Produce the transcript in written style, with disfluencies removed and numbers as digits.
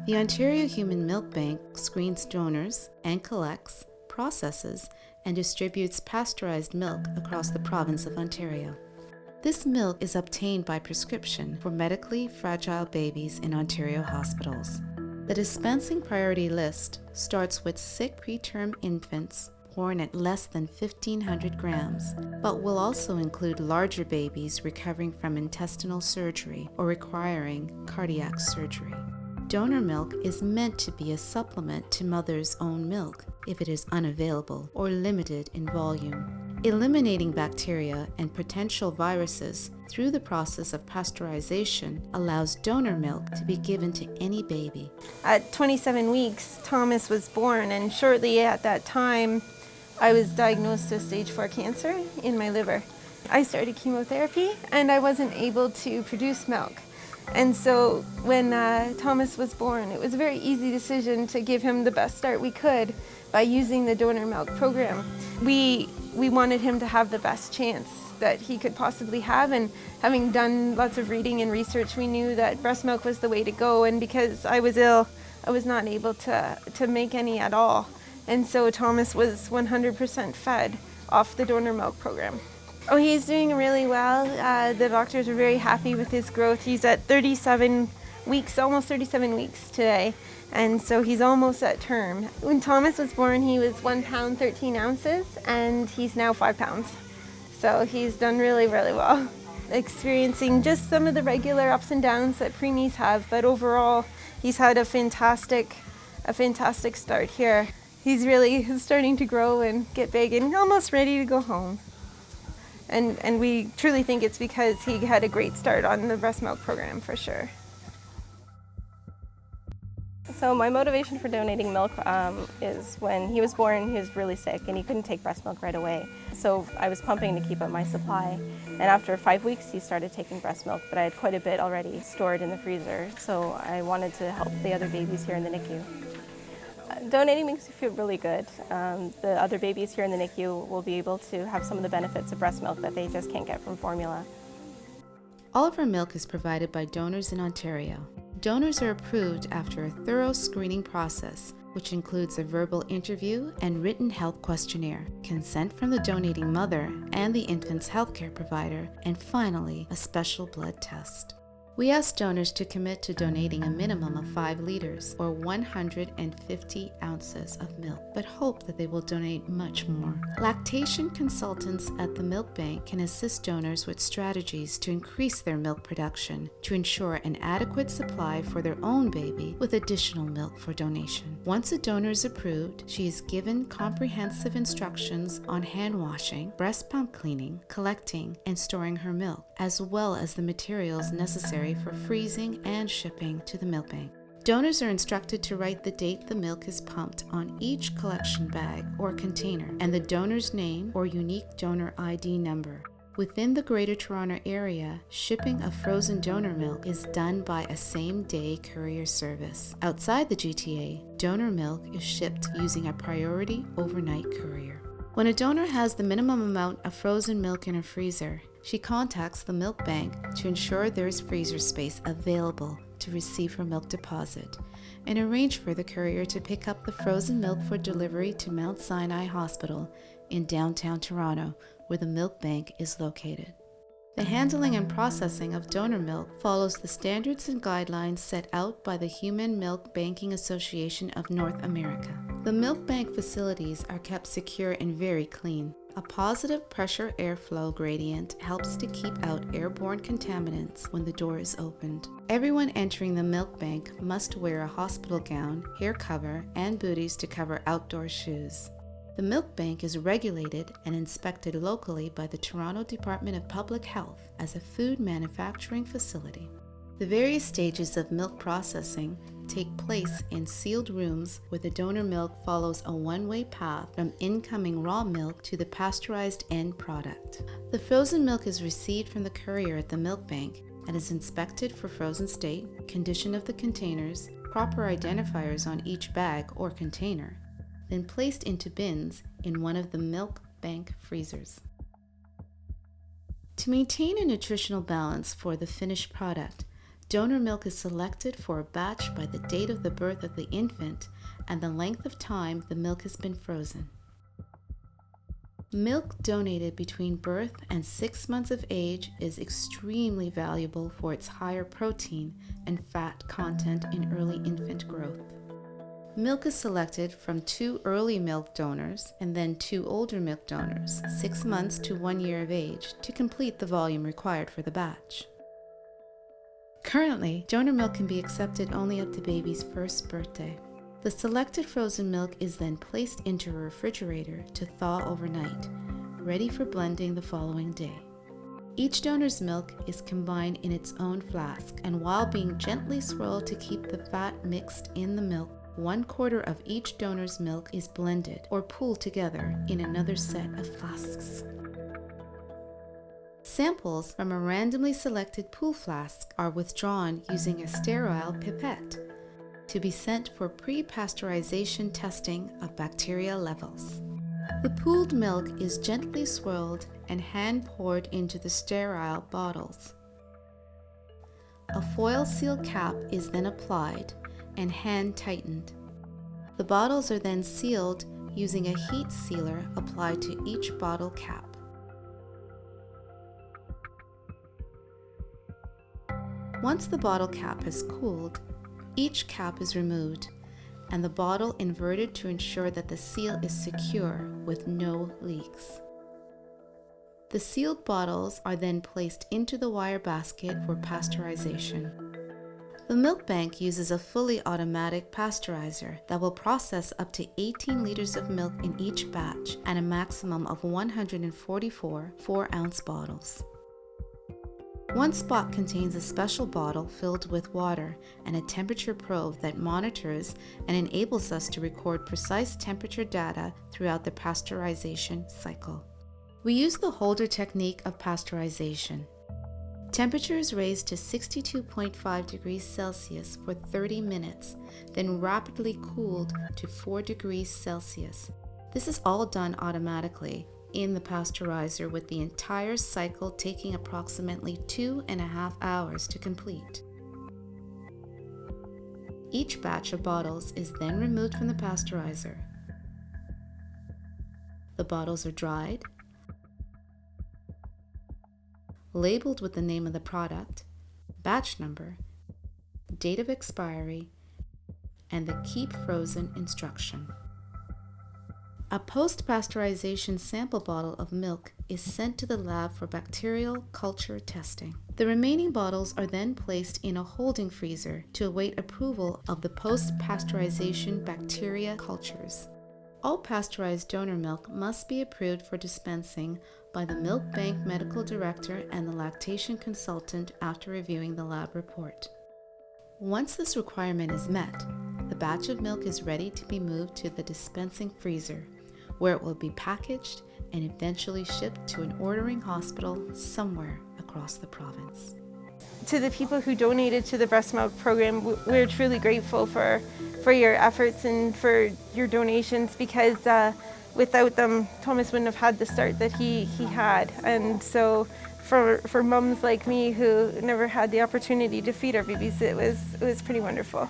The Ontario Human Milk Bank screens donors and collects, processes, and distributes pasteurized milk across the province of Ontario. This milk is obtained by prescription for medically fragile babies in Ontario hospitals. The dispensing priority list starts with sick preterm infants born at less than 1,500 grams, but will also include larger babies recovering from intestinal surgery or requiring cardiac surgery. Donor milk is meant to be a supplement to mother's own milk if it is unavailable or limited in volume. Eliminating bacteria and potential viruses through the process of pasteurization allows donor milk to be given to any baby. At 27 weeks, Thomas was born, and shortly at that time, I was diagnosed with stage 4 cancer in my liver. I started chemotherapy, and I wasn't able to produce milk. And so when Thomas was born, it was a very easy decision to give him the best start we could by using the donor milk program. We wanted him to have the best chance that he could possibly have, and having done lots of reading and research, we knew that breast milk was the way to go, and because I was ill, I was not able to make any at all. And so Thomas was 100% fed off the donor milk program. Oh, he's doing really well. The doctors are very happy with his growth. He's at 37 weeks, almost 37 weeks today, and so he's almost at term. When Thomas was born, he was 1 pound 13 ounces, and he's now 5 pounds. So he's done really, really well. Experiencing just some of the regular ups and downs that preemies have, but overall, he's had a fantastic start here. He's really starting to grow and get big and almost ready to go home. And we truly think it's because he had a great start on the breast milk program, for sure. So my motivation for donating milk is when he was born, he was really sick and he couldn't take breast milk right away. So I was pumping to keep up my supply. And after 5 weeks, he started taking breast milk, but I had quite a bit already stored in the freezer. So I wanted to help the other babies here in the NICU. Donating makes me feel really good. The other babies here in the NICU will be able to have some of the benefits of breast milk that they just can't get from formula. All of our milk is provided by donors in Ontario. Donors are approved after a thorough screening process, which includes a verbal interview and written health questionnaire, consent from the donating mother and the infant's healthcare provider, and finally, a special blood test. We ask donors to commit to donating a minimum of 5 liters or 150 ounces of milk, but hope that they will donate much more. Lactation consultants at the milk bank can assist donors with strategies to increase their milk production to ensure an adequate supply for their own baby with additional milk for donation. Once a donor is approved, she is given comprehensive instructions on hand washing, breast pump cleaning, collecting, and storing her milk, as well as the materials necessary for freezing and shipping to the milk bank. Donors are instructed to write the date the milk is pumped on each collection bag or container and the donor's name or unique donor ID number. Within the Greater Toronto Area, shipping of frozen donor milk is done by a same-day courier service. Outside the GTA, donor milk is shipped using a priority overnight courier. When a donor has the minimum amount of frozen milk in her freezer, she contacts the milk bank to ensure there is freezer space available to receive her milk deposit and arrange for the courier to pick up the frozen milk for delivery to Mount Sinai Hospital in downtown Toronto, where the milk bank is located. The handling and processing of donor milk follows the standards and guidelines set out by the Human Milk Banking Association of North America. The milk bank facilities are kept secure and very clean. A positive pressure airflow gradient helps to keep out airborne contaminants when the door is opened. Everyone entering the milk bank must wear a hospital gown, hair cover, and booties to cover outdoor shoes. The milk bank is regulated and inspected locally by the Toronto Department of Public Health as a food manufacturing facility. The various stages of milk processing take place in sealed rooms where the donor milk follows a one-way path from incoming raw milk to the pasteurized end product. The frozen milk is received from the courier at the milk bank and is inspected for frozen state, condition of the containers, proper identifiers on each bag or container, then placed into bins in one of the milk bank freezers. To maintain a nutritional balance for the finished product, Donor milk is selected for a batch by the date of the birth of the infant and the length of time the milk has been frozen. Milk donated between birth and 6 months of age is extremely valuable for its higher protein and fat content in early infant growth. Milk is selected from 2 early milk donors and then 2 older milk donors, 6 months to 1 year of age, to complete the volume required for the batch. Currently, donor milk can be accepted only up to baby's first birthday. The selected frozen milk is then placed into a refrigerator to thaw overnight, ready for blending the following day. Each donor's milk is combined in its own flask, and while being gently swirled to keep the fat mixed in the milk, 1/4 of each donor's milk is blended or pooled together in another set of flasks. Samples from a randomly selected pool flask are withdrawn using a sterile pipette to be sent for pre-pasteurization testing of bacteria levels. The pooled milk is gently swirled and hand-poured into the sterile bottles. A foil seal cap is then applied and hand-tightened. The bottles are then sealed using a heat sealer applied to each bottle cap. Once the bottle cap has cooled, each cap is removed and the bottle inverted to ensure that the seal is secure with no leaks. The sealed bottles are then placed into the wire basket for pasteurization. The milk bank uses a fully automatic pasteurizer that will process up to 18 liters of milk in each batch and a maximum of 144 4-ounce bottles. One spot contains a special bottle filled with water and a temperature probe that monitors and enables us to record precise temperature data throughout the pasteurization cycle. We use the Holder technique of pasteurization. Temperature is raised to 62.5 degrees Celsius for 30 minutes, then rapidly cooled to 4 degrees Celsius. This is all done automatically in the pasteurizer, with the entire cycle taking approximately 2.5 hours to complete. Each batch of bottles is then removed from the pasteurizer. The bottles are dried, labeled with the name of the product, batch number, date of expiry, and the keep frozen instruction. A post-pasteurization sample bottle of milk is sent to the lab for bacterial culture testing. The remaining bottles are then placed in a holding freezer to await approval of the post-pasteurization bacteria cultures. All pasteurized donor milk must be approved for dispensing by the milk bank medical director and the lactation consultant after reviewing the lab report. Once this requirement is met, the batch of milk is ready to be moved to the dispensing freezer, where it will be packaged and eventually shipped to an ordering hospital somewhere across the province. To the people who donated to the breast milk program, we're truly grateful for your efforts and for your donations, because without them, Thomas wouldn't have had the start that he had. And so for mums like me who never had the opportunity to feed our babies, it was pretty wonderful.